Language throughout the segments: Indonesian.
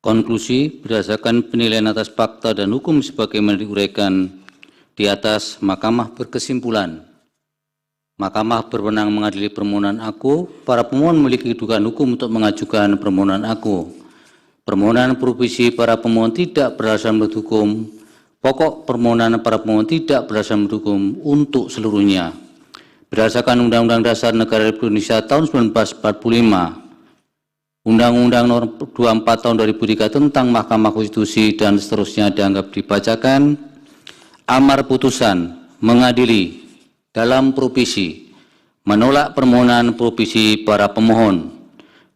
Konklusi, berdasarkan penilaian atas fakta dan hukum sebagaimana diuraikan di atas, Mahkamah berkesimpulan. Mahkamah berwenang mengadili permohonan aku. Para pemohon memiliki dugaan hukum untuk mengajukan permohonan aku. Permohonan provisi para pemohon tidak berdasarkan menurut hukum. Pokok permohonan para pemohon tidak berdasarkan menurut hukum untuk seluruhnya. Berdasarkan Undang-Undang Dasar Negara Republik Indonesia tahun 1945, Undang-Undang Nomor 24 Tahun 2003 tentang Mahkamah Konstitusi dan seterusnya dianggap dibacakan. Amar putusan mengadili dalam provisi menolak permohonan provisi para pemohon.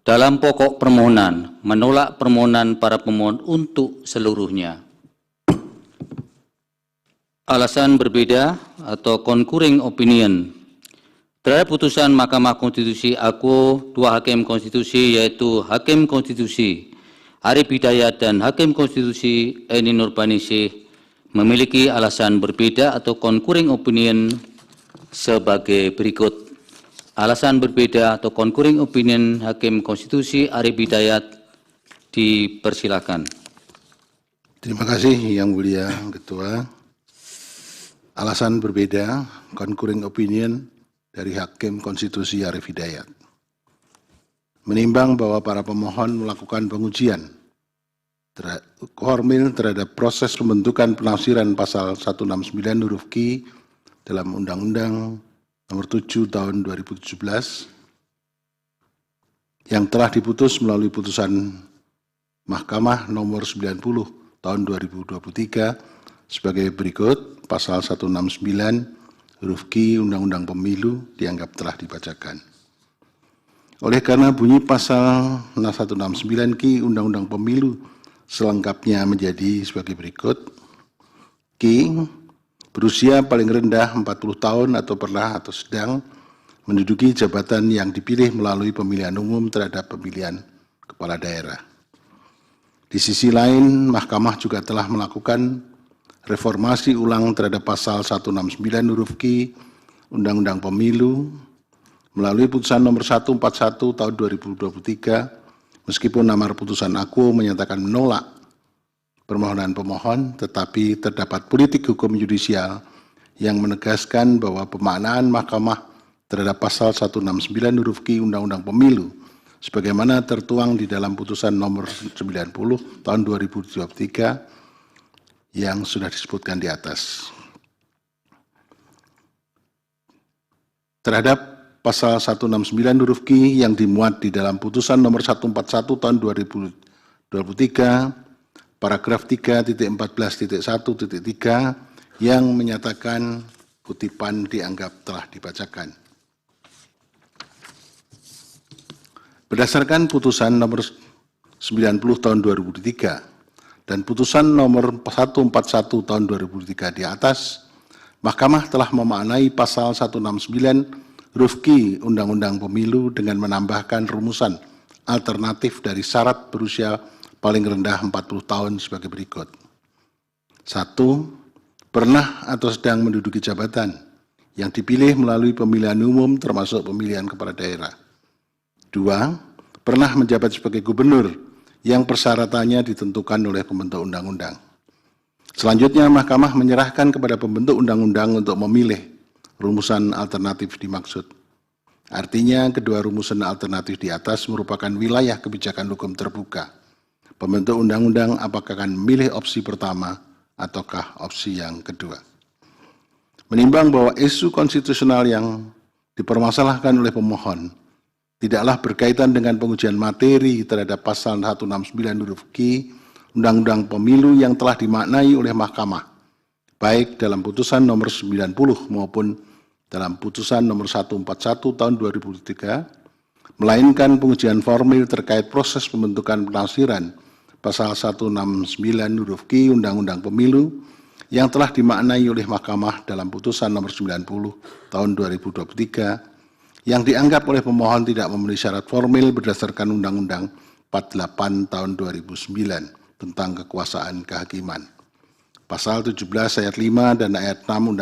Dalam pokok permohonan menolak permohonan para pemohon untuk seluruhnya. Alasan berbeda atau concurring opinion terhadap putusan Mahkamah Konstitusi aku, dua hakim konstitusi yaitu Hakim Konstitusi Arif Hidayat dan Hakim Konstitusi Eni Nurbaningsih memiliki alasan berbeda atau concurring opinion sebagai berikut. Alasan berbeda atau concurring opinion Hakim Konstitusi Arif Hidayat dipersilakan. Terima kasih Yang Mulia Ketua. Alasan berbeda, concurring opinion dari Hakim Konstitusi Arif Hidayat. Menimbang bahwa para pemohon melakukan pengujian formil terhadap proses pembentukan penafsiran pasal 169 huruf Q dalam Undang-Undang Nomor 7 Tahun 2017 yang telah diputus melalui putusan Mahkamah Nomor 90 Tahun 2023 sebagai berikut. Pasal 169 huruf Q Undang-Undang Pemilu dianggap telah dibacakan. Oleh karena bunyi pasal 169 Q Undang-Undang Pemilu selengkapnya menjadi sebagai berikut. Q, berusia paling rendah 40 tahun atau pernah atau sedang menduduki jabatan yang dipilih melalui pemilihan umum terhadap pemilihan kepala daerah. Di sisi lain, Mahkamah juga telah melakukan reformasi ulang terhadap pasal 169 huruf Q Undang-Undang Pemilu melalui putusan nomor 141 tahun 2023, meskipun amar putusan aku menyatakan menolak permohonan pemohon, tetapi terdapat politik hukum yudisial yang menegaskan bahwa pemaknaan Mahkamah terhadap pasal 169 huruf Q Undang-Undang Pemilu sebagaimana tertuang di dalam putusan nomor 90 tahun 2023 yang sudah disebutkan di atas. Terhadap pasal 169 huruf Q yang dimuat di dalam putusan nomor 141 tahun 2023, paragraf 3.14.1.3 yang menyatakan kutipan dianggap telah dibacakan. Berdasarkan putusan nomor 90 tahun 2003 dan putusan nomor 141 tahun 2003 di atas, Mahkamah telah memaknai pasal 169 huruf Q Undang-Undang Pemilu dengan menambahkan rumusan alternatif dari syarat berusia paling rendah 40 tahun sebagai berikut. 1. Pernah atau sedang menduduki jabatan yang dipilih melalui pemilihan umum termasuk pemilihan kepala daerah. 2. Pernah menjabat sebagai gubernur yang persyaratannya ditentukan oleh pembentuk undang-undang. Selanjutnya, Mahkamah menyerahkan kepada pembentuk undang-undang untuk memilih rumusan alternatif dimaksud. Artinya, kedua rumusan alternatif di atas merupakan wilayah kebijakan hukum terbuka. Pembentuk undang-undang apakah akan memilih opsi pertama ataukah opsi yang kedua. Menimbang bahwa isu konstitusional yang dipermasalahkan oleh pemohon tidaklah berkaitan dengan pengujian materi terhadap pasal 169 huruf Q Undang-Undang Pemilu yang telah dimaknai oleh Mahkamah, baik dalam putusan nomor 90 maupun dalam putusan nomor 141 tahun 2003, melainkan pengujian formil terkait proses pembentukan penafsiran pasal 169 huruf Q Undang-Undang Pemilu yang telah dimaknai oleh Mahkamah dalam putusan nomor 90 tahun 2023 yang dianggap oleh pemohon tidak memenuhi syarat formil berdasarkan Undang-Undang 48 tahun 2009 tentang kekuasaan kehakiman. Pasal 17 ayat 5 dan ayat 6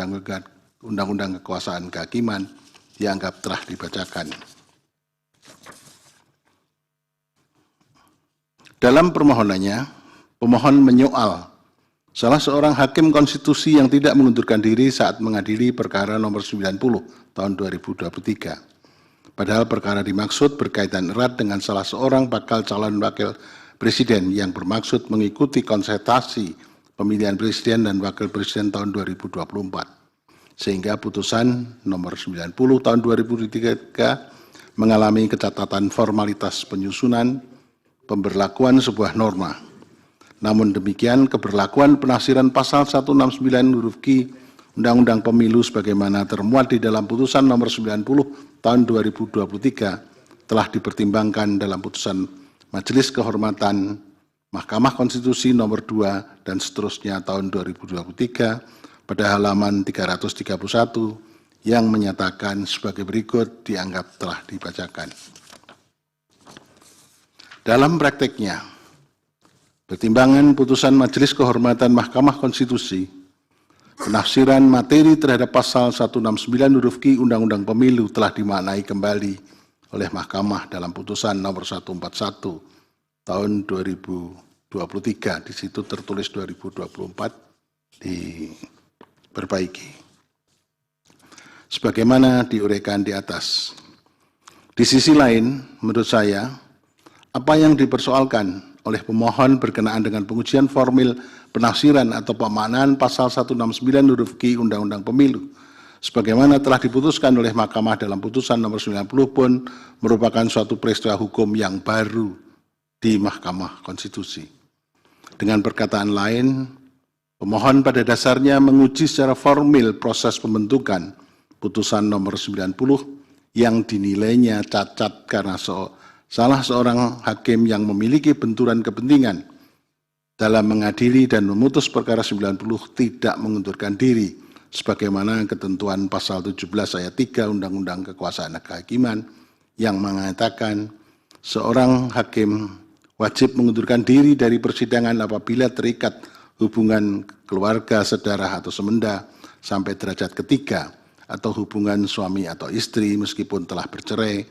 Undang-Undang Kekuasaan Kehakiman dianggap telah dibacakan. Dalam permohonannya, pemohon menyoal salah seorang hakim konstitusi yang tidak mengundurkan diri saat mengadili perkara nomor 90 tahun 2023. Padahal perkara dimaksud berkaitan erat dengan salah seorang bakal calon wakil presiden yang bermaksud mengikuti konsultasi pemilihan presiden dan wakil presiden tahun 2024. Sehingga putusan nomor 90 tahun 2023 mengalami catatan formalitas penyusunan pemberlakuan sebuah norma. Namun demikian, keberlakuan penafsiran pasal 169 huruf Q Undang-Undang Pemilu sebagaimana termuat di dalam putusan nomor 90 tahun 2023 telah dipertimbangkan dalam putusan Majelis Kehormatan Mahkamah Konstitusi nomor 2 dan seterusnya tahun 2023 pada halaman 331 yang menyatakan sebagai berikut dianggap telah dibacakan. Dalam prakteknya, pertimbangan putusan Majelis Kehormatan Mahkamah Konstitusi, penafsiran materi terhadap pasal 169 huruf Q Undang-Undang Pemilu telah dimaknai kembali oleh Mahkamah dalam putusan nomor 141 tahun 2023. Di situ tertulis 2024 diperbaiki. Sebagaimana diuraikan di atas. Di sisi lain, menurut saya, apa yang dipersoalkan oleh pemohon berkenaan dengan pengujian formil penafsiran atau pemaknaan pasal 169 huruf Q Undang-Undang Pemilu sebagaimana telah diputuskan oleh Mahkamah dalam putusan nomor 90 pun merupakan suatu peristiwa hukum yang baru di Mahkamah Konstitusi. Dengan perkataan lain, pemohon pada dasarnya menguji secara formil proses pembentukan putusan nomor 90 yang dinilainya cacat karena salah seorang hakim yang memiliki benturan kepentingan dalam mengadili dan memutus perkara 90 tidak mengundurkan diri sebagaimana ketentuan pasal 17 ayat 3 Undang-Undang Kekuasaan Kehakiman yang mengatakan seorang hakim wajib mengundurkan diri dari persidangan apabila terikat hubungan keluarga, sedarah atau semenda sampai derajat ketiga atau hubungan suami atau istri meskipun telah bercerai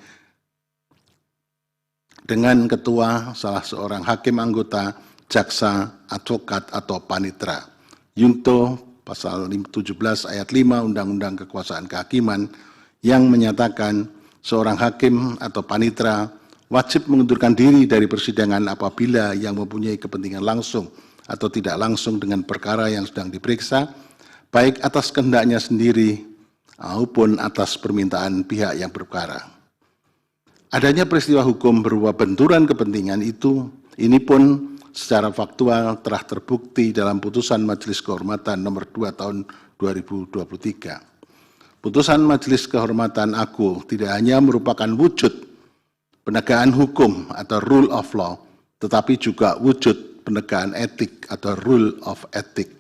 dengan ketua, salah seorang hakim anggota, jaksa, advokat, atau panitera. Yungto pasal 17 ayat 5 Undang-Undang Kekuasaan Kehakiman yang menyatakan seorang hakim atau panitera wajib mengundurkan diri dari persidangan apabila yang mempunyai kepentingan langsung atau tidak langsung dengan perkara yang sedang diperiksa, baik atas kehendaknya sendiri maupun atas permintaan pihak yang berperkara. Adanya peristiwa hukum berupa benturan kepentingan ini pun secara faktual telah terbukti dalam putusan Majelis Kehormatan nomor 2 tahun 2023. Putusan Majelis Kehormatan AGO tidak hanya merupakan wujud penegakan hukum atau rule of law, tetapi juga wujud penegakan etik atau rule of ethic.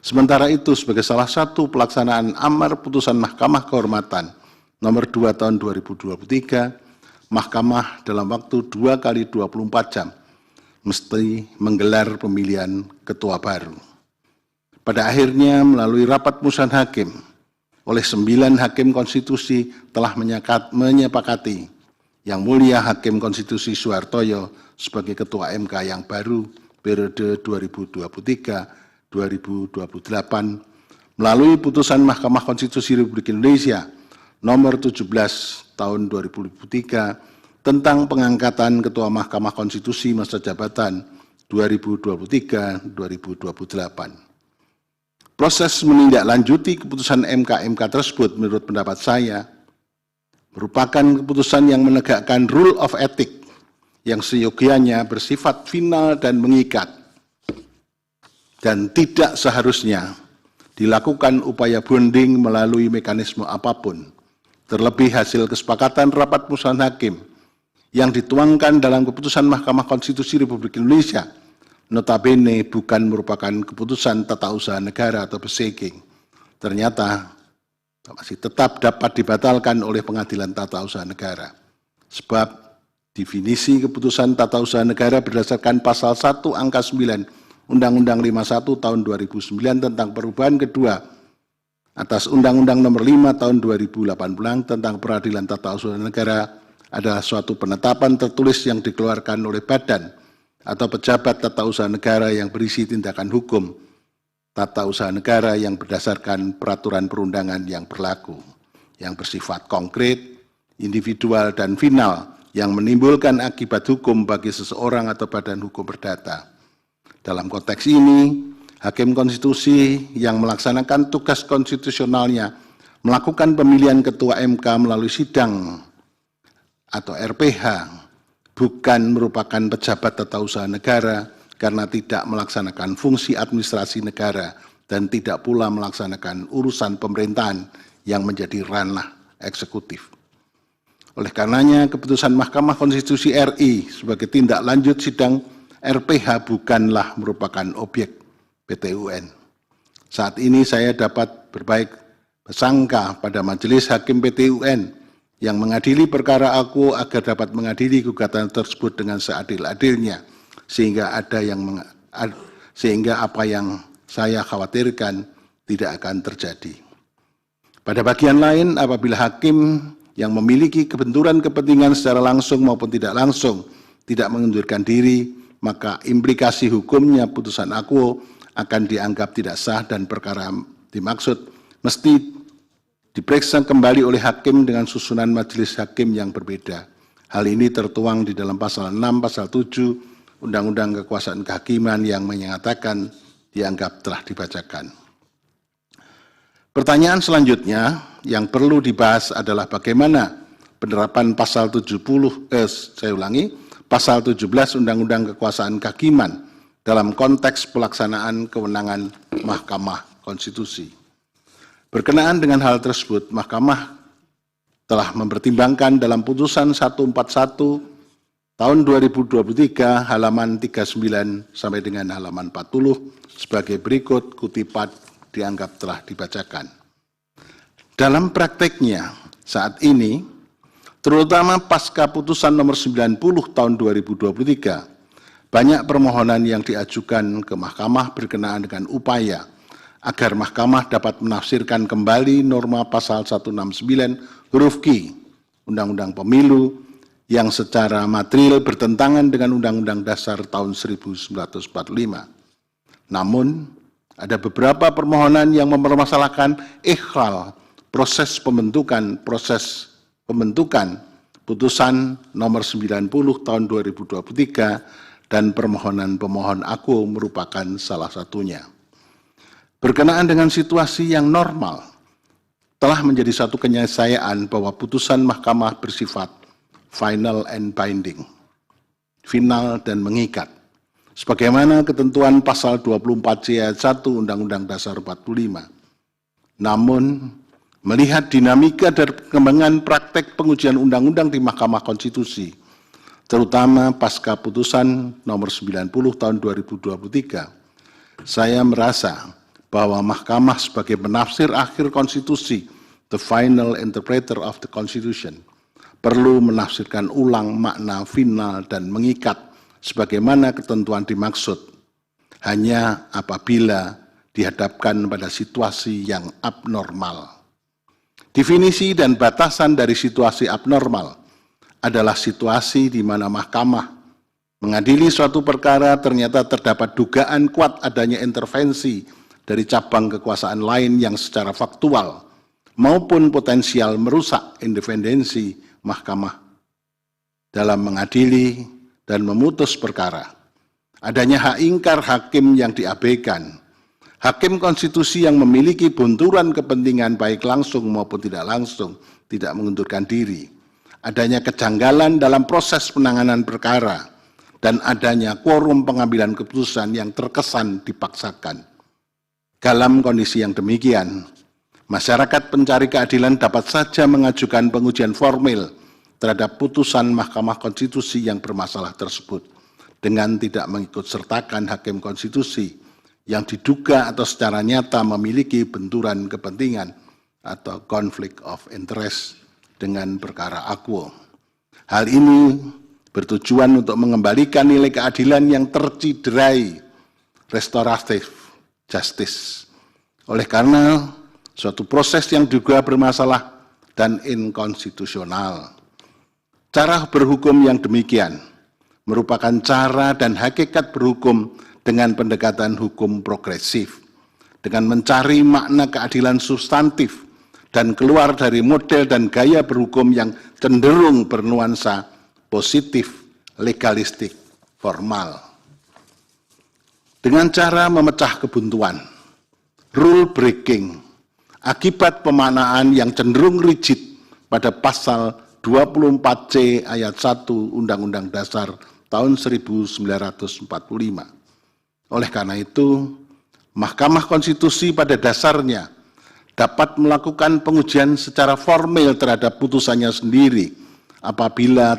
Sementara itu sebagai salah satu pelaksanaan amar putusan Mahkamah Kehormatan nomor 2 tahun 2023, Mahkamah dalam waktu 2 kali 24 jam mesti menggelar pemilihan ketua baru. Pada akhirnya melalui rapat musyawarah hakim oleh 9 hakim konstitusi telah menyepakati Yang Mulia Hakim Konstitusi Soehartoyo sebagai Ketua MK yang baru periode 2023-2028 melalui putusan Mahkamah Konstitusi Republik Indonesia nomor 17 tahun 2023 tentang pengangkatan Ketua Mahkamah Konstitusi masa jabatan 2023-2028. Proses menindaklanjuti keputusan MK tersebut menurut pendapat saya merupakan keputusan yang menegakkan rule of ethic yang seyogianya bersifat final dan mengikat dan tidak seharusnya dilakukan upaya bonding melalui mekanisme apapun, terlebih hasil kesepakatan rapat musyawarah hakim yang dituangkan dalam keputusan Mahkamah Konstitusi Republik Indonesia notabene bukan merupakan keputusan tata usaha negara atau beseking. Ternyata masih tetap dapat dibatalkan oleh Pengadilan Tata Usaha Negara. Sebab definisi keputusan tata usaha negara berdasarkan pasal 1 angka 9 Undang-Undang 51 tahun 2009 tentang perubahan kedua atas Undang-Undang nomor 5 tahun 2018 tentang Peradilan Tata Usaha Negara adalah suatu penetapan tertulis yang dikeluarkan oleh Badan atau pejabat tata usaha negara yang berisi tindakan hukum tata usaha negara yang berdasarkan peraturan perundangan yang berlaku, yang bersifat konkret, individual, dan final, yang menimbulkan akibat hukum bagi seseorang atau badan hukum perdata. Dalam konteks ini, Hakim Konstitusi yang melaksanakan tugas konstitusionalnya melakukan pemilihan Ketua MK melalui sidang atau RPH, bukan merupakan pejabat tata usaha negara karena tidak melaksanakan fungsi administrasi negara dan tidak pula melaksanakan urusan pemerintahan yang menjadi ranah eksekutif. Oleh karenanya, keputusan Mahkamah Konstitusi RI sebagai tindak lanjut sidang RPH bukanlah merupakan objek PT UN. Saat ini saya dapat berbaik bersangka pada Majelis Hakim PT UN yang mengadili perkara aku agar dapat mengadili gugatan tersebut dengan seadil-adilnya, sehingga apa yang saya khawatirkan tidak akan terjadi. Pada bagian lain, apabila hakim yang memiliki kebenturan kepentingan secara langsung maupun tidak langsung tidak mengundurkan diri, maka implikasi hukumnya putusan aku akan dianggap tidak sah dan perkara dimaksud mesti diperiksa kembali oleh hakim dengan susunan majelis hakim yang berbeda. Hal ini tertuang di dalam pasal 6, pasal 7 Undang-Undang Kekuasaan Kehakiman yang menyatakan dianggap telah dibacakan. Pertanyaan selanjutnya yang perlu dibahas adalah bagaimana penerapan pasal 17 Undang-Undang Kekuasaan Kehakiman dalam konteks pelaksanaan kewenangan Mahkamah Konstitusi. Berkenaan dengan hal tersebut, Mahkamah telah mempertimbangkan dalam putusan 141 tahun 2023 halaman 39 sampai dengan halaman 40 sebagai berikut, kutipan dianggap telah dibacakan. Dalam prakteknya saat ini, terutama pasca putusan nomor 90 tahun 2023, banyak permohonan yang diajukan ke Mahkamah berkenaan dengan upaya agar Mahkamah dapat menafsirkan kembali norma pasal 169 huruf Q Undang-Undang Pemilu yang secara material bertentangan dengan Undang-Undang Dasar tahun 1945. Namun, ada beberapa permohonan yang mempermasalahkan ikhlal proses pembentukan putusan nomor 90 tahun 2023 dan permohonan pemohon aku merupakan salah satunya. Berkenaan dengan situasi yang normal, telah menjadi satu keniscayaan bahwa putusan Mahkamah bersifat final and binding, final dan mengikat, sebagaimana ketentuan pasal 24C ayat 1 Undang-Undang Dasar 45. Namun, melihat dinamika dan perkembangan praktek pengujian undang-undang di Mahkamah Konstitusi, terutama pasca putusan nomor 90 tahun 2023, saya merasa bahwa Mahkamah sebagai penafsir akhir konstitusi, the final interpreter of the Constitution, perlu menafsirkan ulang makna final dan mengikat sebagaimana ketentuan dimaksud, hanya apabila dihadapkan pada situasi yang abnormal. Definisi dan batasan dari situasi abnormal adalah situasi di mana Mahkamah mengadili suatu perkara ternyata terdapat dugaan kuat adanya intervensi dari cabang kekuasaan lain yang secara faktual maupun potensial merusak independensi Mahkamah dalam mengadili dan memutus perkara. Adanya hak ingkar hakim yang diabaikan. Hakim konstitusi yang memiliki benturan kepentingan baik langsung maupun tidak langsung tidak mengundurkan diri. Adanya kejanggalan dalam proses penanganan perkara dan adanya quorum pengambilan keputusan yang terkesan dipaksakan. Dalam kondisi yang demikian, masyarakat pencari keadilan dapat saja mengajukan pengujian formil terhadap putusan Mahkamah Konstitusi yang bermasalah tersebut dengan tidak mengikut sertakan hakim konstitusi yang diduga atau secara nyata memiliki benturan kepentingan atau conflict of interest dengan perkara akuo. Hal ini bertujuan untuk mengembalikan nilai keadilan yang terciderai, restoratif justice. Oleh karena suatu proses yang juga bermasalah dan inkonstitusional. Cara berhukum yang demikian merupakan cara dan hakikat berhukum dengan pendekatan hukum progresif, dengan mencari makna keadilan substantif dan keluar dari model dan gaya berhukum yang cenderung bernuansa positif, legalistik, formal. Dengan cara memecah kebuntuan, rule breaking, akibat pemaknaan yang cenderung rigid pada pasal 24C ayat 1 Undang-Undang Dasar tahun 1945. Oleh karena itu, Mahkamah Konstitusi pada dasarnya dapat melakukan pengujian secara formil terhadap putusannya sendiri apabila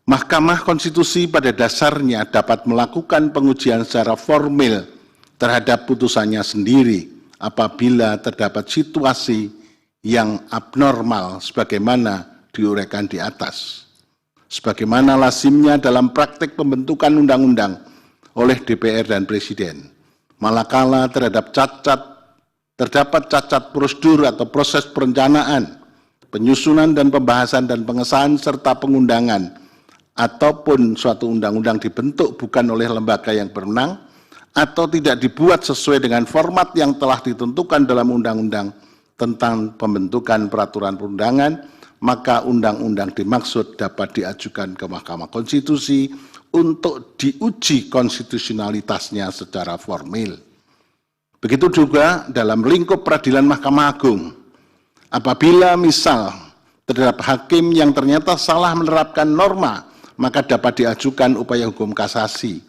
Mahkamah Konstitusi pada dasarnya dapat melakukan pengujian secara formil terhadap putusannya sendiri apabila terdapat situasi yang abnormal sebagaimana diuraikan di atas. Sebagaimana lazimnya dalam praktik pembentukan undang-undang oleh DPR dan Presiden, manakala terdapat cacat prosedur atau proses perencanaan, penyusunan dan pembahasan dan pengesahan serta pengundangan ataupun suatu undang-undang dibentuk bukan oleh lembaga yang berwenang atau tidak dibuat sesuai dengan format yang telah ditentukan dalam undang-undang tentang pembentukan peraturan perundangan, maka undang-undang dimaksud dapat diajukan ke Mahkamah Konstitusi untuk diuji konstitusionalitasnya secara formil. Begitu juga dalam lingkup peradilan Mahkamah Agung. Apabila misal terhadap hakim yang ternyata salah menerapkan norma, maka dapat diajukan upaya hukum kasasi,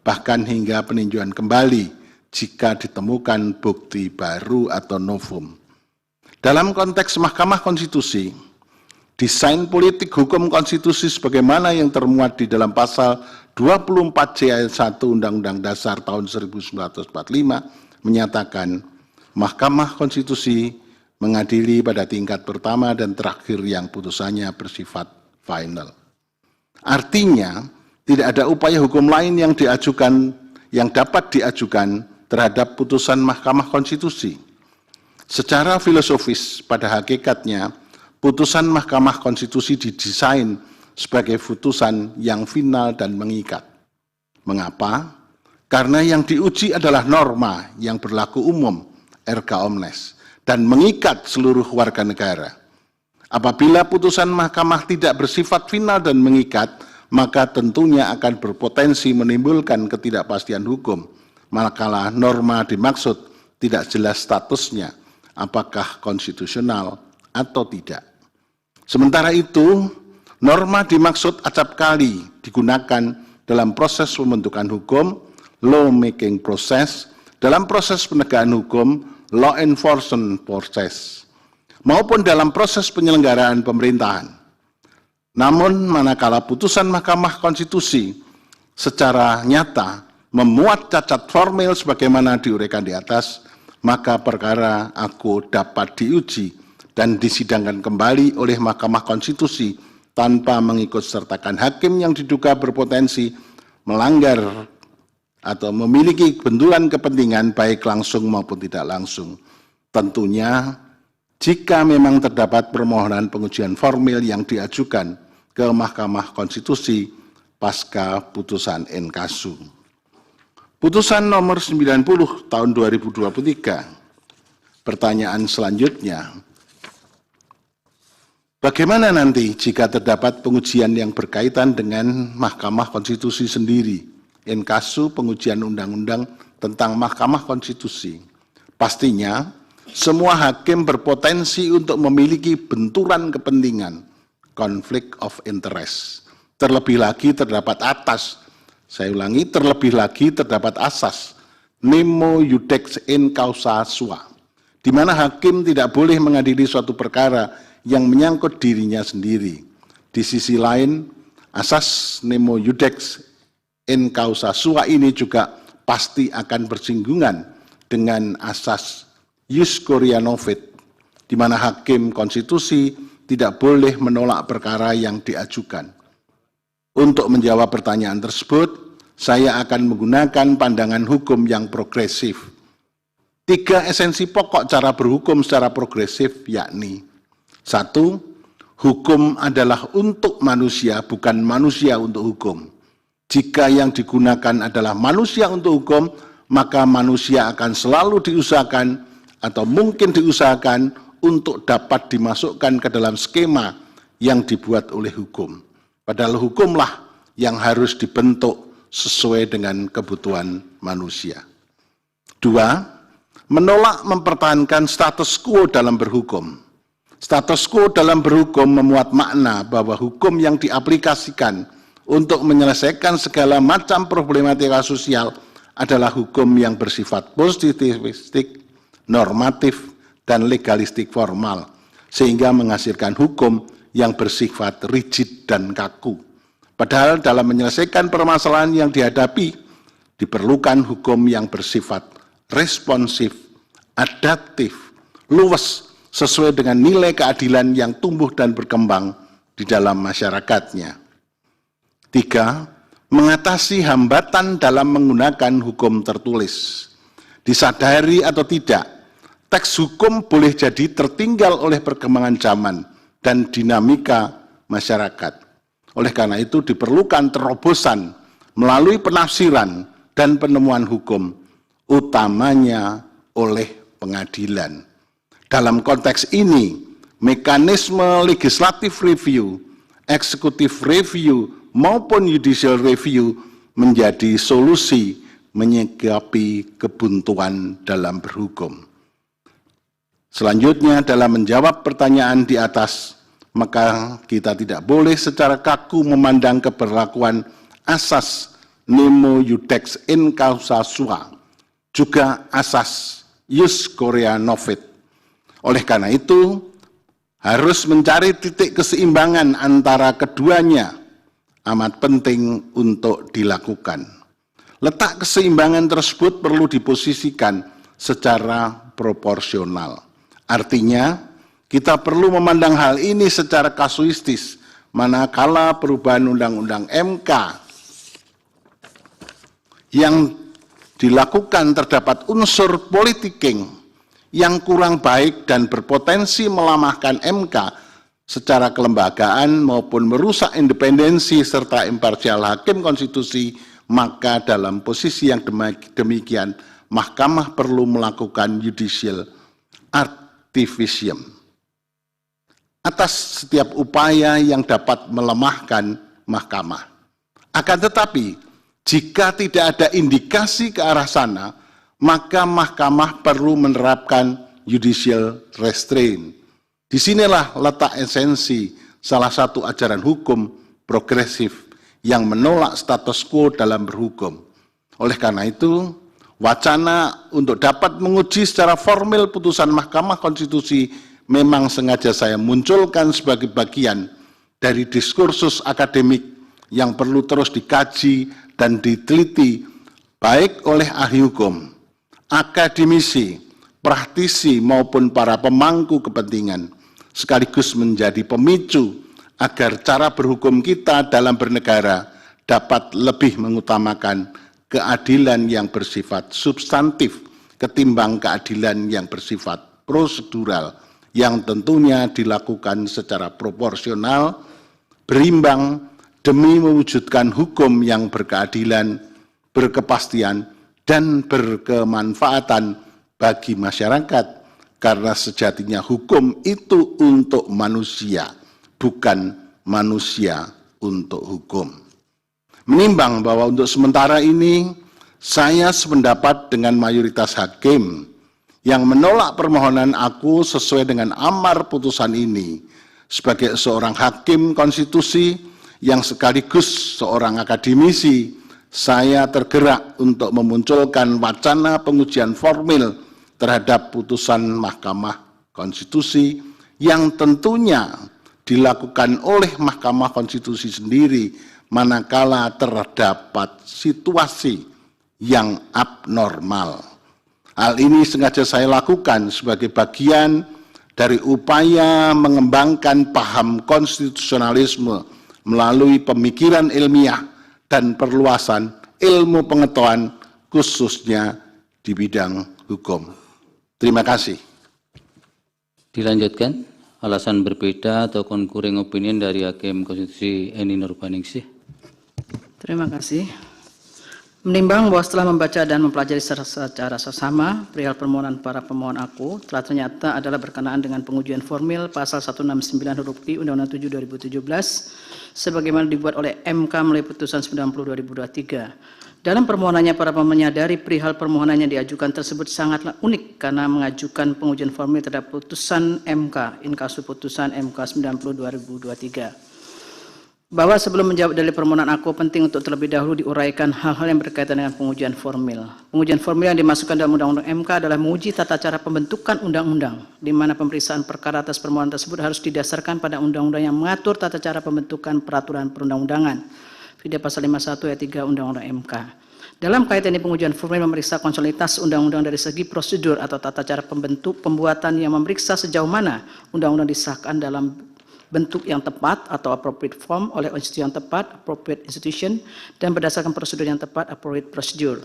bahkan hingga peninjauan kembali jika ditemukan bukti baru atau novum. Dalam konteks Mahkamah Konstitusi, desain politik hukum konstitusi sebagaimana yang termuat di dalam pasal 24C ayat 1 Undang-Undang Dasar tahun 1945 menyatakan Mahkamah Konstitusi mengadili pada tingkat pertama dan terakhir yang putusannya bersifat final. Artinya, tidak ada upaya hukum lain yang dapat diajukan terhadap putusan Mahkamah Konstitusi. Secara filosofis, pada hakikatnya, putusan Mahkamah Konstitusi didesain sebagai putusan yang final dan mengikat. Mengapa? Karena yang diuji adalah norma yang berlaku umum, erga omnes, dan mengikat seluruh warga negara. Apabila putusan mahkamah tidak bersifat final dan mengikat, maka tentunya akan berpotensi menimbulkan ketidakpastian hukum, manakala norma dimaksud tidak jelas statusnya, apakah konstitusional atau tidak. Sementara itu, norma dimaksud acap kali digunakan dalam proses pembentukan hukum, law making process, dalam proses penegakan hukum, law enforcement process, maupun dalam proses penyelenggaraan pemerintahan. Namun, manakala putusan Mahkamah Konstitusi secara nyata memuat cacat formil sebagaimana diuraikan di atas, maka perkara aku dapat diuji dan disidangkan kembali oleh Mahkamah Konstitusi tanpa mengikutsertakan hakim yang diduga berpotensi melanggar atau memiliki benturan kepentingan baik langsung maupun tidak langsung. Tentunya jika memang terdapat permohonan pengujian formil yang diajukan ke Mahkamah Konstitusi pasca putusan Enkasu. Putusan nomor 90 tahun 2023. Pertanyaan selanjutnya, bagaimana nanti jika terdapat pengujian yang berkaitan dengan Mahkamah Konstitusi sendiri, Enkasu pengujian undang-undang tentang Mahkamah Konstitusi? Pastinya, semua hakim berpotensi untuk memiliki benturan kepentingan, conflict of interest. Terlebih lagi terdapat terlebih lagi terdapat asas nemo iudex in causa sua, di mana hakim tidak boleh mengadili suatu perkara yang menyangkut dirinya sendiri. Di sisi lain, asas nemo iudex in causa sua ini juga pasti akan bersinggungan dengan asas ius coria novit, di mana hakim konstitusi tidak boleh menolak perkara yang diajukan. Untuk menjawab pertanyaan tersebut, saya akan menggunakan pandangan hukum yang progresif. 3 esensi pokok cara berhukum secara progresif yakni: 1. Hukum adalah untuk manusia, bukan manusia untuk hukum. Jika yang digunakan adalah manusia untuk hukum, maka manusia akan selalu diusahakan atau mungkin diusahakan untuk dapat dimasukkan ke dalam skema yang dibuat oleh hukum. Padahal hukumlah yang harus dibentuk sesuai dengan kebutuhan manusia. 2, menolak mempertahankan status quo dalam berhukum. Status quo dalam berhukum memuat makna bahwa hukum yang diaplikasikan untuk menyelesaikan segala macam problematika sosial adalah hukum yang bersifat positivistik, normatif, dan legalistik formal, sehingga menghasilkan hukum yang bersifat rigid dan kaku. Padahal dalam menyelesaikan permasalahan yang dihadapi, diperlukan hukum yang bersifat responsif, adaptif, luwes, sesuai dengan nilai keadilan yang tumbuh dan berkembang di dalam masyarakatnya. 3, mengatasi hambatan dalam menggunakan hukum tertulis. Disadari atau tidak, teks hukum boleh jadi tertinggal oleh perkembangan zaman dan dinamika masyarakat. Oleh karena itu diperlukan terobosan melalui penafsiran dan penemuan hukum, utamanya oleh pengadilan. Dalam konteks ini, mekanisme legislative review, executive review, maupun judicial review menjadi solusi menyikapi kebuntuan dalam berhukum. Selanjutnya, dalam menjawab pertanyaan di atas, maka kita tidak boleh secara kaku memandang keberlakuan asas nemo iudex in causa sua, juga asas ius corea novit. Oleh karena itu, harus mencari titik keseimbangan antara keduanya amat penting untuk dilakukan. Letak keseimbangan tersebut perlu diposisikan secara proporsional. Artinya, kita perlu memandang hal ini secara kasuistis, manakala perubahan Undang-Undang MK yang dilakukan terdapat unsur politiking yang kurang baik dan berpotensi melemahkan MK secara kelembagaan maupun merusak independensi serta imparsial hakim konstitusi, maka dalam posisi yang demikian, Mahkamah perlu melakukan judicial activism atas setiap upaya yang dapat melemahkan Mahkamah. Akan tetapi, jika tidak ada indikasi ke arah sana, maka Mahkamah perlu menerapkan judicial restraint. Disinilah letak esensi salah satu ajaran hukum progresif yang menolak status quo dalam berhukum. Oleh karena itu, wacana untuk dapat menguji secara formal putusan Mahkamah Konstitusi memang sengaja saya munculkan sebagai bagian dari diskursus akademik yang perlu terus dikaji dan diteliti baik oleh ahli hukum, akademisi, praktisi maupun para pemangku kepentingan, sekaligus menjadi pemicu agar cara berhukum kita dalam bernegara dapat lebih mengutamakan keadilan yang bersifat substantif ketimbang keadilan yang bersifat prosedural, yang tentunya dilakukan secara proporsional, berimbang, demi mewujudkan hukum yang berkeadilan, berkepastian, dan berkemanfaatan bagi masyarakat, karena sejatinya hukum itu untuk manusia, bukan manusia untuk hukum. Menimbang bahwa untuk sementara ini, saya sependapat dengan mayoritas hakim yang menolak permohonan aku sesuai dengan amar putusan ini. Sebagai seorang hakim konstitusi yang sekaligus seorang akademisi, saya tergerak untuk memunculkan wacana pengujian formil terhadap putusan Mahkamah Konstitusi yang tentunya dilakukan oleh Mahkamah Konstitusi sendiri manakala terdapat situasi yang abnormal. Hal ini sengaja saya lakukan sebagai bagian dari upaya mengembangkan paham konstitusionalisme melalui pemikiran ilmiah dan perluasan ilmu pengetahuan khususnya di bidang hukum. Terima kasih. Dilanjutkan alasan berbeda atau concurring opinion dari Hakim Konstitusi Eni Nurbaningsih. Terima kasih. Menimbang bahwa setelah membaca dan mempelajari secara seksama perihal permohonan para pemohon aku telah ternyata adalah berkenaan dengan pengujian formil pasal 169 huruf I Undang-Undang 7 2017 sebagaimana dibuat oleh MK melalui putusan 90 2023. Dalam permohonannya para pemohon menyadari perihal permohonan yang diajukan tersebut sangatlah unik karena mengajukan pengujian formil terhadap putusan MK inkasu putusan MK 90 2023. Bahwa sebelum menjawab dalil permohonan aku penting untuk terlebih dahulu diuraikan hal-hal yang berkaitan dengan pengujian formil. Pengujian formil yang dimasukkan dalam Undang-Undang MK adalah menguji tata cara pembentukan undang-undang, di mana pemeriksaan perkara atas permohonan tersebut harus didasarkan pada undang-undang yang mengatur tata cara pembentukan peraturan perundang-undangan. Video pasal 51 ayat 3 Undang-Undang MK. Dalam kaitan ini pengujian formil memeriksa konsoliditas undang-undang dari segi prosedur atau tata cara pembuatan yang memeriksa sejauh mana undang-undang disahkan dalam bentuk yang tepat atau appropriate form oleh institusi yang tepat, appropriate institution, dan berdasarkan prosedur yang tepat, appropriate procedure.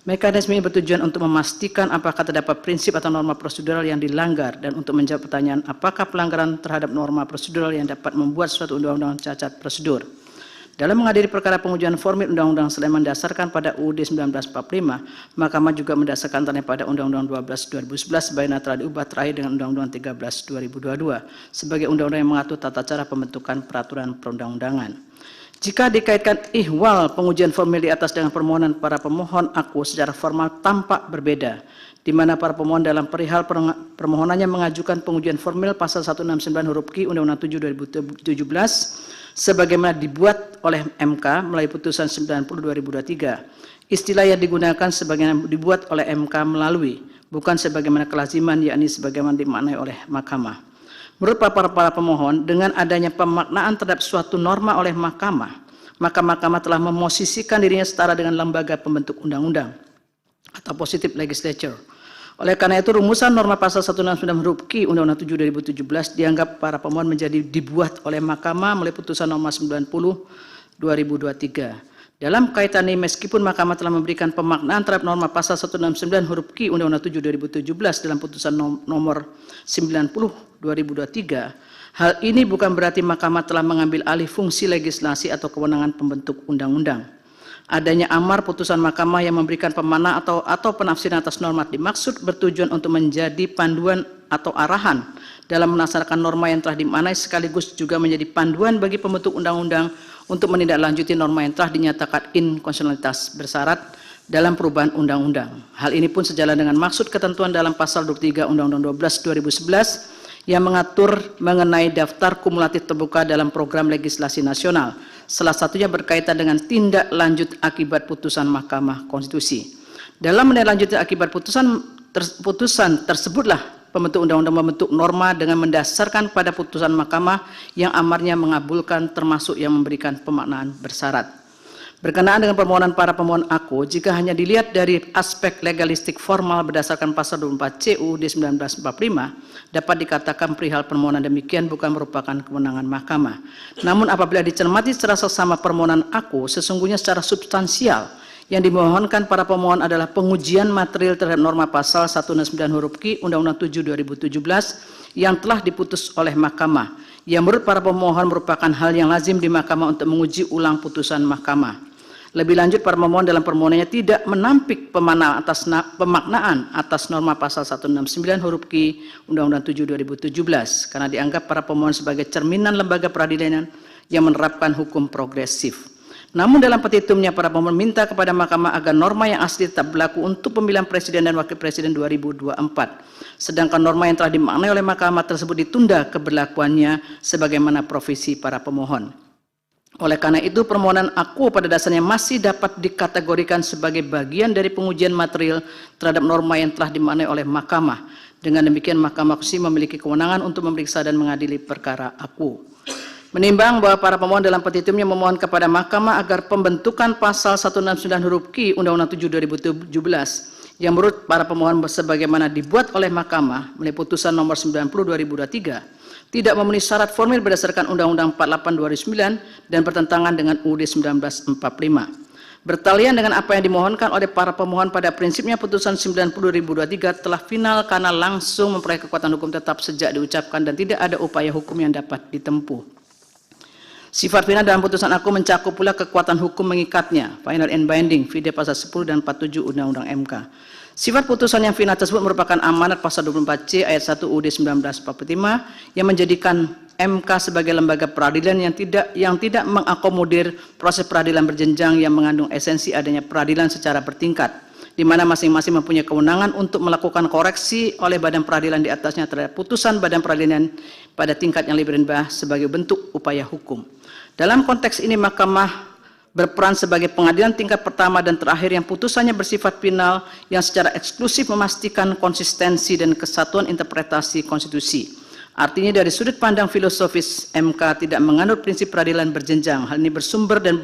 Mekanisme ini bertujuan untuk memastikan apakah terdapat prinsip atau norma prosedural yang dilanggar dan untuk menjawab pertanyaan apakah pelanggaran terhadap norma prosedural yang dapat membuat suatu undang-undang cacat prosedur. Dalam menghadiri perkara pengujian formil Undang-Undang selain mendasarkan pada UUD 1945, Mahkamah juga mendasarkan pada Undang-Undang 12 2011 sebagaimana telah diubah terakhir dengan Undang-Undang 13 2022 sebagai undang-undang yang mengatur tata cara pembentukan peraturan perundang-undangan. Jika dikaitkan ihwal pengujian formil di atas dengan permohonan para pemohon aku secara formal tampak berbeda, di mana para pemohon dalam perihal permohonannya mengajukan pengujian formil pasal 169 huruf Q Undang-Undang 7 2017 sebagaimana dibuat oleh MK melalui putusan 90 2023. Istilah yang digunakan sebagaimana dibuat oleh MK melalui, bukan sebagaimana kelaziman, yakni sebagaimana dimaknai oleh Mahkamah. Menurut para pemohon, dengan adanya pemaknaan terhadap suatu norma oleh Mahkamah, maka Mahkamah telah memosisikan dirinya setara dengan lembaga pembentuk undang-undang atau positive legislature. Oleh karena itu, rumusan norma pasal 169 huruf Q Undang-Undang 7 2017 dianggap para pemohon menjadi dibuat oleh Mahkamah melalui putusan nomor 90 2023. Dalam kaitan ini, meskipun Mahkamah telah memberikan pemaknaan terhadap norma pasal 169 huruf Q Undang-Undang 7 2017 dalam putusan nomor 90 2023, hal ini bukan berarti Mahkamah telah mengambil alih fungsi legislasi atau kewenangan pembentuk undang-undang. Adanya amar putusan Mahkamah yang memberikan pemaknaan atau penafsiran atas norma dimaksud bertujuan untuk menjadi panduan atau arahan dalam melaksanakan norma yang telah dimaknai sekaligus juga menjadi panduan bagi pembentuk undang-undang untuk menindaklanjuti norma yang telah dinyatakan inkonstitusionalitas bersyarat dalam perubahan undang-undang. Hal ini pun sejalan dengan maksud ketentuan dalam pasal 23 Undang-Undang 12 2011 yang mengatur mengenai daftar kumulatif terbuka dalam program legislasi nasional. Salah satunya berkaitan dengan tindak lanjut akibat putusan Mahkamah Konstitusi. Dalam menindaklanjuti akibat putusan tersebutlah pembentuk undang-undang membentuk norma dengan mendasarkan pada putusan Mahkamah yang amarnya mengabulkan termasuk yang memberikan pemaknaan bersyarat. Berkenaan dengan permohonan para pemohon aku, jika hanya dilihat dari aspek legalistik formal berdasarkan pasal 24 CUUD 1945, dapat dikatakan perihal permohonan demikian bukan merupakan kewenangan Mahkamah. Namun apabila dicermati secara seksama permohonan aku, sesungguhnya secara substansial yang dimohonkan para pemohon adalah pengujian material terhadap norma pasal 169 huruf Q Undang-Undang 7 2017 yang telah diputus oleh Mahkamah, yang menurut para pemohon merupakan hal yang lazim di Mahkamah untuk menguji ulang putusan Mahkamah. Lebih lanjut, para pemohon dalam permohonannya tidak menampik pemaknaan atas norma pasal 169 huruf Q Undang-Undang 7 2017 karena dianggap para pemohon sebagai cerminan lembaga peradilan yang menerapkan hukum progresif. Namun dalam petitumnya para pemohon minta kepada Mahkamah agar norma yang asli tetap berlaku untuk pemilihan presiden dan wakil presiden 2024. Sedangkan norma yang telah dimaknai oleh Mahkamah tersebut ditunda keberlakuannya sebagaimana profesi para pemohon. Oleh karena itu, permohonan aku pada dasarnya masih dapat dikategorikan sebagai bagian dari pengujian material terhadap norma yang telah dimaknai oleh Mahkamah. Dengan demikian, Mahkamah Konstitusi memiliki kewenangan untuk memeriksa dan mengadili perkara aku. Menimbang bahwa para pemohon dalam petitumnya memohon kepada Mahkamah agar pembentukan pasal 169 huruf Q Undang-Undang 7 2017 yang menurut para pemohon sebagaimana dibuat oleh Mahkamah melalui putusan nomor 90 2023 tidak memenuhi syarat formil berdasarkan Undang-Undang 48 2009 dan bertentangan dengan UUD 1945. Bertalian dengan apa yang dimohonkan oleh para pemohon, pada prinsipnya putusan 90/2023 telah final karena langsung memperoleh kekuatan hukum tetap sejak diucapkan dan tidak ada upaya hukum yang dapat ditempuh. Sifat final dalam putusan aku mencakup pula kekuatan hukum mengikatnya, final and binding, vide pasal 10 dan 47 Undang-Undang MK. Sifat putusan yang final tersebut merupakan amanat pasal 24C ayat 1 UUD 1945 yang menjadikan MK sebagai lembaga peradilan yang tidak mengakomodir proses peradilan berjenjang yang mengandung esensi adanya peradilan secara bertingkat, di mana masing-masing mempunyai kewenangan untuk melakukan koreksi oleh badan peradilan di atasnya terhadap putusan badan peradilan pada tingkat yang lebih rendah sebagai bentuk upaya hukum. Dalam konteks ini, Mahkamah berperan sebagai pengadilan tingkat pertama dan terakhir yang putusannya bersifat final yang secara eksklusif memastikan konsistensi dan kesatuan interpretasi konstitusi. Artinya dari sudut pandang filosofis, MK tidak menganut prinsip peradilan berjenjang. Hal ini bersumber dari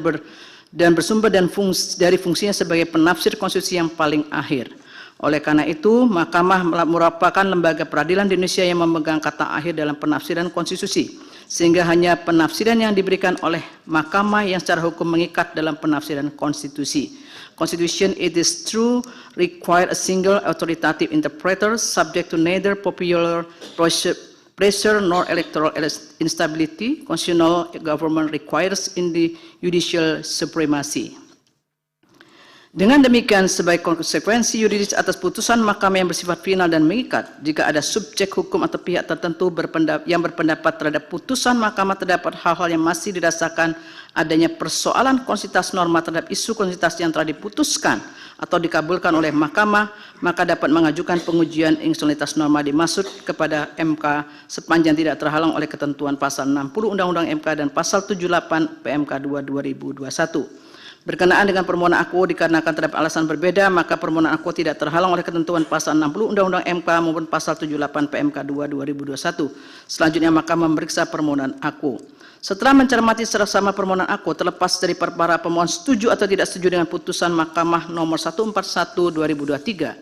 fungsinya sebagai penafsir konstitusi yang paling akhir. Oleh karena itu, Mahkamah merupakan lembaga peradilan di Indonesia yang memegang kata akhir dalam penafsiran konstitusi, sehingga hanya penafsiran yang diberikan oleh Mahkamah yang secara hukum mengikat dalam penafsiran konstitusi. Constitution, it is true, require a single authoritative interpreter subject to neither popular pressure nor electoral instability. Constitutional government requires in the judicial supremacy. Dengan demikian, sebagai konsekuensi yuridis atas putusan Mahkamah yang bersifat final dan mengikat, jika ada subjek hukum atau pihak tertentu yang berpendapat terhadap putusan Mahkamah terdapat hal-hal yang masih dirasakan adanya persoalan konsistensi norma terhadap isu konsistensi yang telah diputuskan atau dikabulkan oleh Mahkamah, maka dapat mengajukan pengujian inkonsistensi norma dimaksud kepada MK sepanjang tidak terhalang oleh ketentuan pasal 60 Undang-Undang MK dan pasal 78 PMK 2 2021. Berkenaan dengan permohonan aku dikarenakan terdapat alasan berbeda, maka permohonan aku tidak terhalang oleh ketentuan pasal 60 Undang-Undang MK maupun pasal 78 PMK 2 2021. Selanjutnya, Mahkamah memeriksa permohonan aku. Setelah mencermati seksama permohonan aku, terlepas dari para pemohon setuju atau tidak setuju dengan putusan Mahkamah nomor 141/2023,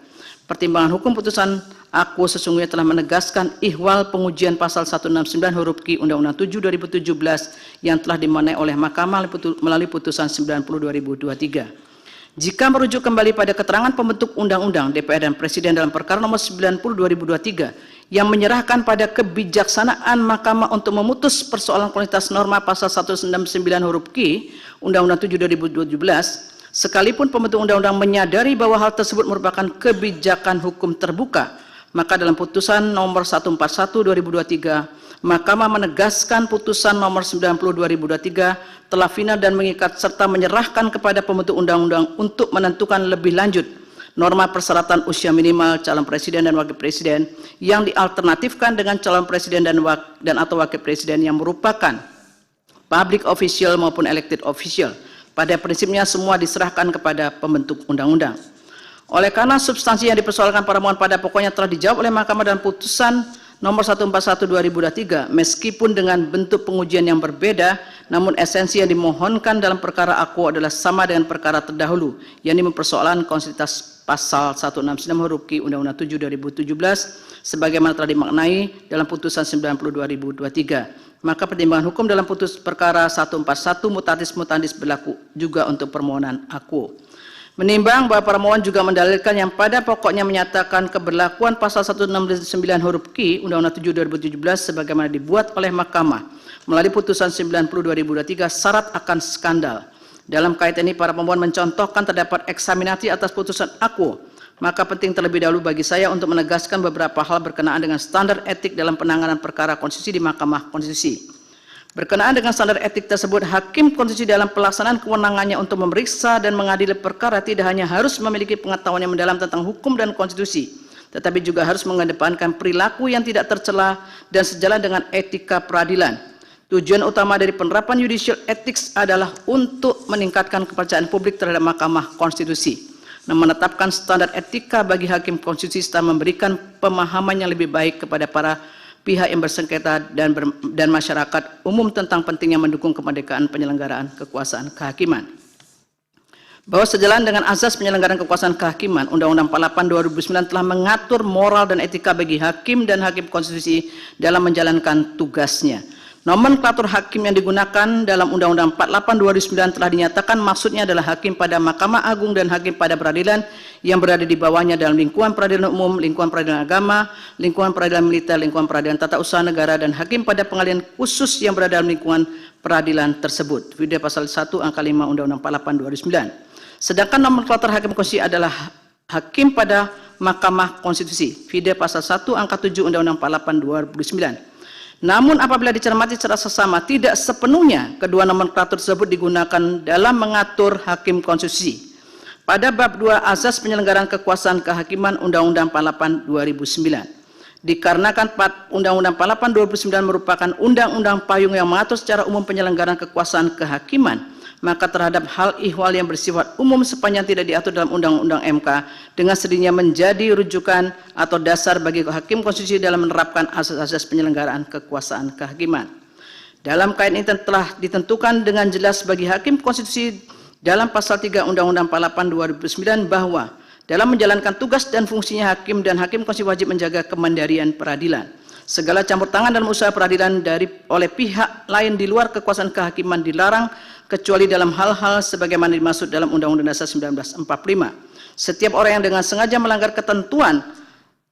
pertimbangan hukum putusan aku sesungguhnya telah menegaskan ihwal pengujian pasal 169 huruf Q Undang-Undang 7 2017 yang telah dimenai oleh Mahkamah melalui putusan 90/2023. Jika merujuk kembali pada keterangan pembentuk Undang-Undang DPR dan Presiden dalam perkara nomor 90/2023 yang menyerahkan pada kebijaksanaan Mahkamah untuk memutus persoalan kualitas norma pasal 169 huruf Q Undang-Undang 7 2017, sekalipun pembentuk undang-undang menyadari bahwa hal tersebut merupakan kebijakan hukum terbuka, maka dalam putusan nomor 141/2023, Mahkamah menegaskan putusan nomor 90/2023 telah final dan mengikat serta menyerahkan kepada pembentuk undang-undang untuk menentukan lebih lanjut norma persyaratan usia minimal calon presiden dan wakil presiden yang dialternatifkan dengan calon presiden dan atau wakil presiden yang merupakan public official maupun elected official. Pada prinsipnya semua diserahkan kepada pembentuk undang-undang. Oleh karena substansi yang dipersoalkan para pemohon pada pokoknya telah dijawab oleh Mahkamah dalam putusan nomor 141/2023, meskipun dengan bentuk pengujian yang berbeda, namun esensi yang dimohonkan dalam perkara aku adalah sama dengan perkara terdahulu, yakni mempersoalkan konsistensi pasal 169 huruf Q Undang-Undang 7 2017 sebagaimana telah dimaknai dalam putusan 90/2023. Maka pertimbangan hukum dalam putus perkara 141 mutatis mutandis berlaku juga untuk permohonan aku. Menimbang bahwa permohon juga mendalilkan yang pada pokoknya menyatakan keberlakuan pasal 169 huruf Q Undang-Undang 7 2017 sebagaimana dibuat oleh Mahkamah melalui putusan 90/2023 syarat akan skandal. Dalam kaitan ini para pemohon mencontohkan terdapat eksaminasi atas putusan aku, maka penting terlebih dahulu bagi saya untuk menegaskan beberapa hal berkenaan dengan standar etik dalam penanganan perkara konstitusi di Mahkamah Konstitusi. Berkenaan dengan standar etik tersebut, hakim konstitusi dalam pelaksanaan kewenangannya untuk memeriksa dan mengadili perkara tidak hanya harus memiliki pengetahuan yang mendalam tentang hukum dan konstitusi, tetapi juga harus mengedepankan perilaku yang tidak tercela dan sejalan dengan etika peradilan. Tujuan utama dari penerapan judicial ethics adalah untuk meningkatkan kepercayaan publik terhadap Mahkamah Konstitusi, dan menetapkan standar etika bagi hakim konstitusi serta memberikan pemahaman yang lebih baik kepada para pihak yang bersengketa dan masyarakat umum tentang pentingnya mendukung kemerdekaan penyelenggaraan kekuasaan kehakiman. Bahwa sejalan dengan azas penyelenggaraan kekuasaan kehakiman, Undang-Undang 48/2009 telah mengatur moral dan etika bagi hakim dan hakim konstitusi dalam menjalankan tugasnya. Nomenklatur hakim yang digunakan dalam Undang-Undang 48/2009 telah dinyatakan maksudnya adalah hakim pada Mahkamah Agung dan hakim pada peradilan yang berada di bawahnya dalam lingkungan peradilan umum, lingkungan peradilan agama, lingkungan peradilan militer, lingkungan peradilan tata usaha negara, dan hakim pada pengadilan khusus yang berada dalam lingkungan peradilan tersebut. Video pasal 1 angka 5 Undang-Undang 48/2009. Sedangkan nomenklatur hakim konstitusi adalah hakim pada Mahkamah Konstitusi. Video pasal 1 angka 7 Undang-Undang 48/2009. Namun apabila dicermati secara seksama, tidak sepenuhnya kedua nomenklatur tersebut digunakan dalam mengatur hakim konstitusi. Pada bab 2 Asas Penyelenggaraan Kekuasaan Kehakiman Undang-Undang 48/2009. Dikarenakan Undang-Undang 48/2009 merupakan undang-undang payung yang mengatur secara umum penyelenggaraan kekuasaan kehakiman, maka terhadap hal ihwal yang bersifat umum sepanjang tidak diatur dalam Undang-Undang MK dengan sendirinya menjadi rujukan atau dasar bagi hakim konstitusi dalam menerapkan asas-asas penyelenggaraan kekuasaan kehakiman. Dalam kait ini telah ditentukan dengan jelas bagi hakim konstitusi dalam pasal 3 Undang-Undang 48/2009 bahwa dalam menjalankan tugas dan fungsinya hakim dan hakim konstitusi wajib menjaga kemandirian peradilan. Segala campur tangan dalam usaha peradilan oleh pihak lain di luar kekuasaan kehakiman dilarang kecuali dalam hal-hal sebagaimana dimaksud dalam Undang-Undang Dasar 1945. Setiap orang yang dengan sengaja melanggar ketentuan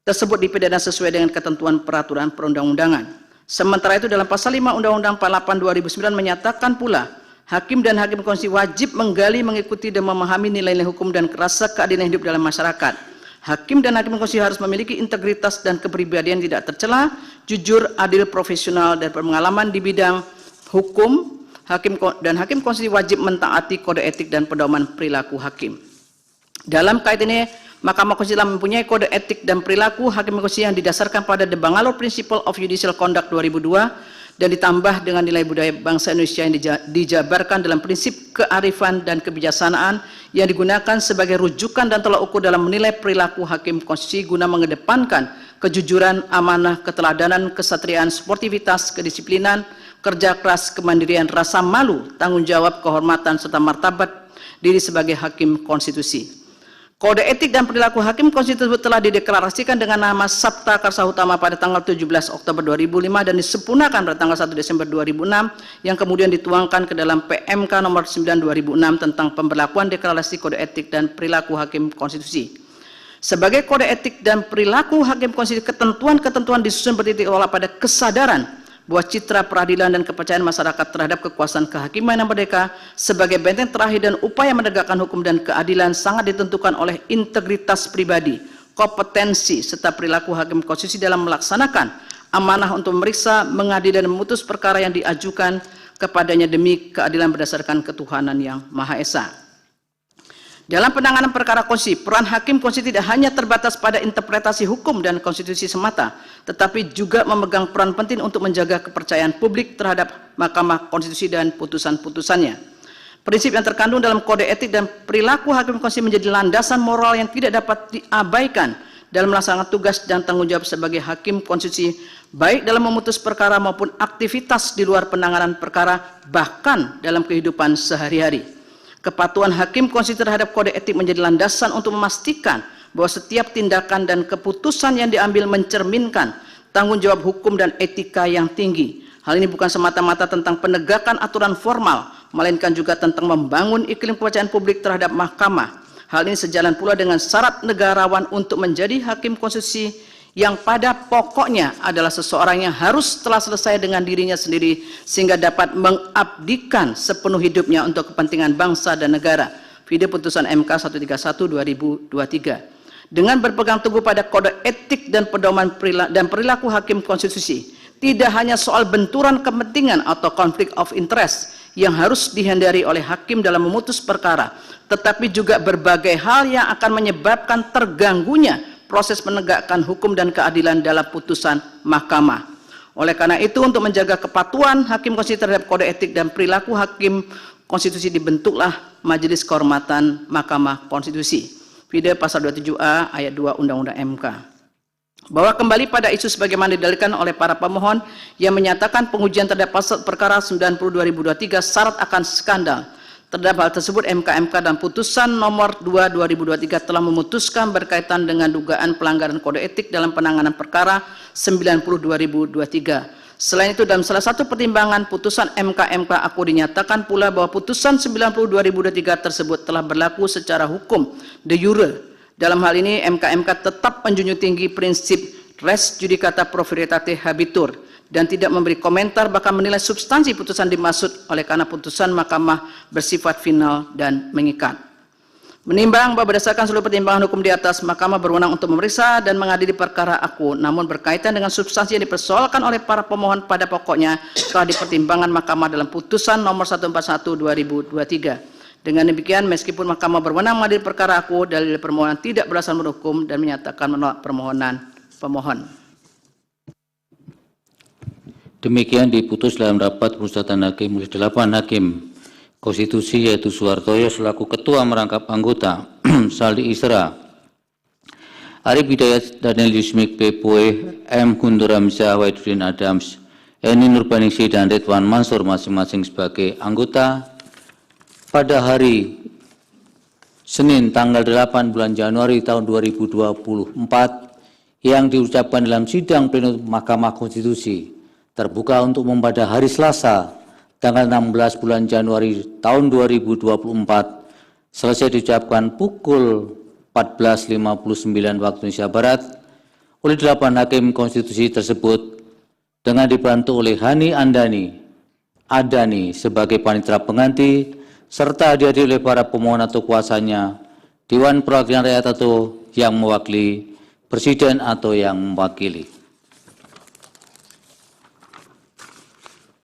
tersebut dipidana sesuai dengan ketentuan peraturan perundang-undangan. Sementara itu dalam pasal 5 Undang-Undang 48/2009 menyatakan pula hakim dan hakim konstitusi wajib menggali, mengikuti dan memahami nilai-nilai hukum dan rasa keadilan hidup dalam masyarakat. Hakim dan hakim konstitusi harus memiliki integritas dan kepribadian tidak tercela, jujur, adil, profesional, dan berpengalaman di bidang hukum. Hakim dan hakim konstitusi wajib mentaati kode etik dan pedoman perilaku hakim. Dalam kait ini, Mahkamah Konstitusi telah mempunyai kode etik dan perilaku hakim konstitusi yang didasarkan pada The Bangalore Principle of Judicial Conduct 2002 dan ditambah dengan nilai budaya bangsa Indonesia yang dijabarkan dalam prinsip kearifan dan kebijaksanaan yang digunakan sebagai rujukan dan tolak ukur dalam menilai perilaku hakim konstitusi guna mengedepankan kejujuran, amanah, keteladanan, kesatriaan, sportivitas, kedisiplinan, kerja keras, kemandirian, rasa malu, tanggung jawab, kehormatan, serta martabat diri sebagai hakim konstitusi. Kode etik dan perilaku hakim konstitusi tersebut telah dideklarasikan dengan nama Sabta Karsa Utama pada tanggal 17 Oktober 2005 dan disempurnakan pada tanggal 1 Desember 2006 yang kemudian dituangkan ke dalam PMK nomor 9 2006 tentang pemberlakuan deklarasi kode etik dan perilaku hakim konstitusi. Sebagai kode etik dan perilaku hakim konstitusi, ketentuan-ketentuan disusun bertitik awal pada kesadaran bahwa citra peradilan dan kepercayaan masyarakat terhadap kekuasaan kehakiman yang merdeka sebagai benteng terakhir dan upaya menegakkan hukum dan keadilan sangat ditentukan oleh integritas pribadi, kompetensi, serta perilaku hakim konstitusi dalam melaksanakan amanah untuk memeriksa, mengadili, dan memutus perkara yang diajukan kepadanya demi keadilan berdasarkan ketuhanan yang Maha Esa. Dalam penanganan perkara konstitusi, peran hakim konstitusi tidak hanya terbatas pada interpretasi hukum dan konstitusi semata, tetapi juga memegang peran penting untuk menjaga kepercayaan publik terhadap Mahkamah Konstitusi dan putusan-putusannya. Prinsip yang terkandung dalam kode etik dan perilaku hakim konstitusi menjadi landasan moral yang tidak dapat diabaikan dalam melaksanakan tugas dan tanggung jawab sebagai hakim konstitusi, baik dalam memutus perkara maupun aktivitas di luar penanganan perkara, bahkan dalam kehidupan sehari-hari. Kepatuhan hakim konstitusi terhadap kode etik menjadi landasan untuk memastikan bahwa setiap tindakan dan keputusan yang diambil mencerminkan tanggung jawab hukum dan etika yang tinggi. Hal ini bukan semata-mata tentang penegakan aturan formal, melainkan juga tentang membangun iklim kepercayaan publik terhadap mahkamah. Hal ini sejalan pula dengan syarat negarawan untuk menjadi hakim konstitusi yang pada pokoknya adalah seseorang yang harus telah selesai dengan dirinya sendiri sehingga dapat mengabdikan sepenuh hidupnya untuk kepentingan bangsa dan negara. Video putusan MK 131/2023. Dengan berpegang teguh pada kode etik dan pedoman perilaku hakim konstitusi, tidak hanya soal benturan kepentingan atau konflik of interest yang harus dihindari oleh hakim dalam memutus perkara, tetapi juga berbagai hal yang akan menyebabkan terganggunya proses menegakkan hukum dan keadilan dalam putusan mahkamah. Oleh karena itu, untuk menjaga kepatuhan hakim konstitusi terhadap kode etik dan perilaku hakim konstitusi dibentuklah Majelis Kehormatan Mahkamah Konstitusi. Video pasal 27A ayat 2 Undang-Undang MK. Bahwa kembali pada isu sebagaimana didalilkan oleh para pemohon yang menyatakan pengujian terhadap pasal perkara 90/2023 syarat akan skandal. Terhadap hal tersebut, MK dan putusan nomor 2/2023 telah memutuskan berkaitan dengan dugaan pelanggaran kode etik dalam penanganan perkara 90/2023. Selain itu, dalam salah satu pertimbangan putusan MK aku dinyatakan pula bahwa putusan 90/2023 tersebut telah berlaku secara hukum de jure. Dalam hal ini, MK tetap menjunjung tinggi prinsip res judicata pro veritate habetur dan tidak memberi komentar bahkan menilai substansi putusan dimaksud oleh karena putusan Mahkamah bersifat final dan mengikat. Menimbang bahwa berdasarkan seluruh pertimbangan hukum di atas, Mahkamah berwenang untuk memeriksa dan mengadili perkara aku, namun berkaitan dengan substansi yang dipersoalkan oleh para pemohon pada pokoknya telah dipertimbangkan Mahkamah dalam putusan nomor 141/2023. Dengan demikian, meskipun Mahkamah berwenang mengadili perkara aku, dalil permohonan tidak berdasarkan hukum dan menyatakan menolak permohonan pemohon. Demikian diputus dalam rapat permusyawaratan hakim oleh 8 hakim konstitusi, yaitu Suhartoyo selaku ketua merangkap anggota, Saldi Isra, Arif Hidayat, Daniel Yusmik, Pepoe, M. Guntur Hamzah, Wahidudin Adams, Eni Nurbaningsi, dan Ridwan Mansur masing-masing sebagai anggota pada hari Senin tanggal 8 bulan Januari tahun 2024 yang diucapkan dalam sidang pleno Mahkamah Konstitusi terbuka untuk pada hari Selasa tanggal 16 bulan Januari tahun 2024 selesai diucapkan pukul 14.59 waktu Indonesia Barat oleh 8 hakim konstitusi tersebut dengan dibantu oleh Hani Adani sebagai panitera pengganti serta dihadiri oleh para pemohon atau kuasanya, Dewan Perwakilan Rakyat atau yang mewakili, Presiden atau yang mewakili.